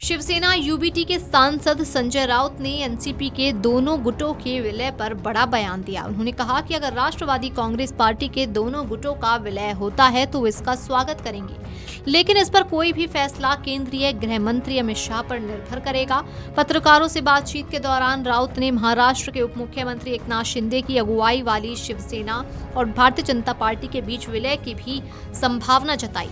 Shiv Sena UBT के सांसद संजय राउत ने एनसीपी के दोनों गुटों के विलय पर बड़ा बयान दिया। उन्होंने कहा कि अगर राष्ट्रवादी कांग्रेस पार्टी के दोनों गुटों का विलय होता है तो इसका स्वागत करेंगे, लेकिन इस पर कोई भी फैसला केंद्रीय गृह मंत्री अमित शाह पर निर्भर करेगा। पत्रकारों से बातचीत के दौरान राउत ने महाराष्ट्र के उप मुख्यमंत्री एकनाथ शिंदे की अगुवाई वाली शिवसेना और भारतीय जनता पार्टी के बीच विलय की भी संभावना जताई।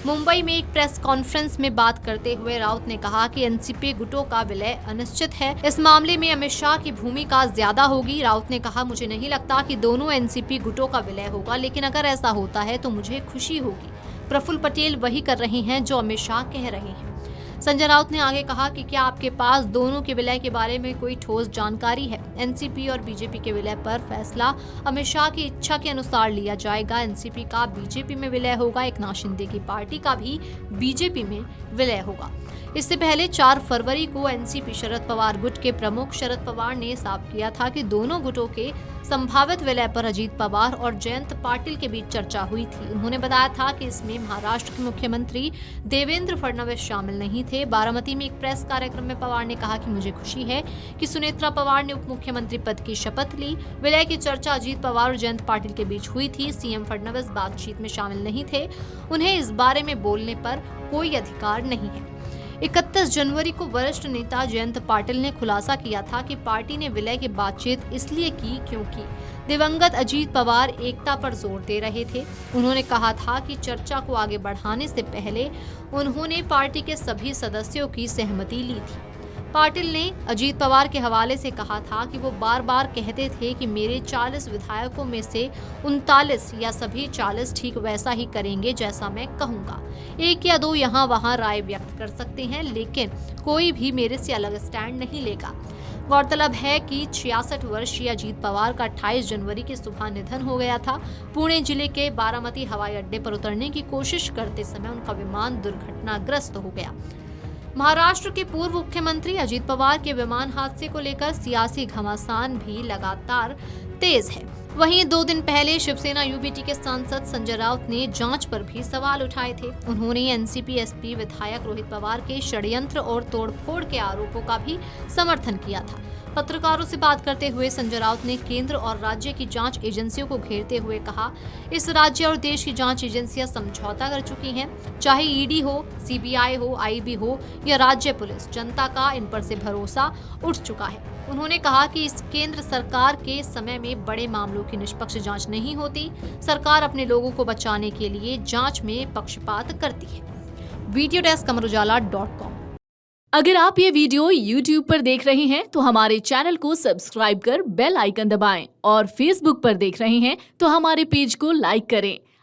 मुंबई में एक प्रेस कॉन्फ्रेंस में बात करते हुए राउत ने कहा कि एनसीपी गुटों का विलय अनिश्चित है। इस मामले में अमित शाह की भूमिका ज्यादा होगी। राउत ने कहा, मुझे नहीं लगता कि दोनों एनसीपी गुटों का विलय होगा, लेकिन अगर ऐसा होता है तो मुझे खुशी होगी। प्रफुल्ल पटेल वही कर रहे हैं जो अमित शाह कह रहे हैं। संजय राउत ने आगे कहा कि क्या आपके पास दोनों के विलय के बारे में कोई ठोस जानकारी है? एनसीपी और बीजेपी के विलय पर फैसला अमित शाह की इच्छा के अनुसार लिया जाएगा। एनसीपी का बीजेपी में विलय होगा, एकनाथ शिंदे की पार्टी का भी बीजेपी में विलय होगा। इससे पहले 4 फरवरी को एनसीपी शरद पवार गुट के प्रमुख शरद पवार ने साफ किया था कि दोनों गुटों के संभावित विलय पर अजीत पवार और जयंत पाटिल के बीच चर्चा हुई थी। उन्होंने बताया था कि इसमें महाराष्ट्र के मुख्यमंत्री देवेंद्र फडणवीस शामिल नहीं थे। बारामती में एक प्रेस कार्यक्रम में पवार ने कहा कि मुझे खुशी है कि सुनेत्रा पवार ने उप मुख्यमंत्री पद की शपथ ली। विलय की चर्चा अजीत पवार और जयंत पाटिल के बीच हुई थी। सीएम फडणवीस बातचीत में शामिल नहीं थे। उन्हें इस बारे में बोलने पर कोई अधिकार नहीं है। 31 जनवरी को वरिष्ठ नेता जयंत पाटिल ने खुलासा किया था कि पार्टी ने विलय की बातचीत इसलिए की क्योंकि दिवंगत अजीत पवार एकता पर जोर दे रहे थे। उन्होंने कहा था कि चर्चा को आगे बढ़ाने से पहले उन्होंने पार्टी के सभी सदस्यों की सहमति ली थी। पाटिल ने अजीत पवार के हवाले से कहा था कि वो बार बार कहते थे कि मेरे 40 विधायकों में से 39 या सभी 40 ठीक वैसा ही करेंगे जैसा मैं कहूंगा। 1 या 2 यहाँ वहाँ राय व्यक्त कर सकते हैं, लेकिन कोई भी मेरे से अलग स्टैंड नहीं लेगा। गौरतलब है कि 66 वर्षीय अजीत पवार का 28 जनवरी की सुबह निधन हो गया था। पुणे जिले के बारामती हवाई अड्डे पर उतरने की कोशिश करते समय उनका विमान दुर्घटनाग्रस्त हो गया। महाराष्ट्र के पूर्व मुख्यमंत्री अजीत पवार के विमान हादसे को लेकर सियासी घमासान भी लगातार तेज है। वहीं 2 दिन पहले शिवसेना यूबीटी के सांसद संजय राउत ने जांच पर भी सवाल उठाए थे। उन्होंने एनसीपी एसपी विधायक रोहित पवार के षड्यंत्र और तोड़फोड़ के आरोपों का भी समर्थन किया था। पत्रकारों से बात करते हुए संजय राउत ने केंद्र और राज्य की जांच एजेंसियों को घेरते हुए कहा, इस राज्य और देश की जांच एजेंसियां समझौता कर चुकी हैं। चाहे ईडी हो, सीबीआई हो, आईबी हो या राज्य पुलिस, जनता का इन पर से भरोसा उठ चुका है। उन्होंने कहा कि इस केंद्र सरकार के समय में बड़े मामलों की निष्पक्ष जांच नहीं होती। सरकार अपने लोगों को बचाने के लिए जांच में पक्षपात करती है। Video desk amarujala.com। अगर आप ये वीडियो YouTube पर देख रहे हैं तो हमारे चैनल को सब्सक्राइब कर बेल आइकन दबाएं और Facebook पर देख रहे हैं तो हमारे पेज को लाइक करें।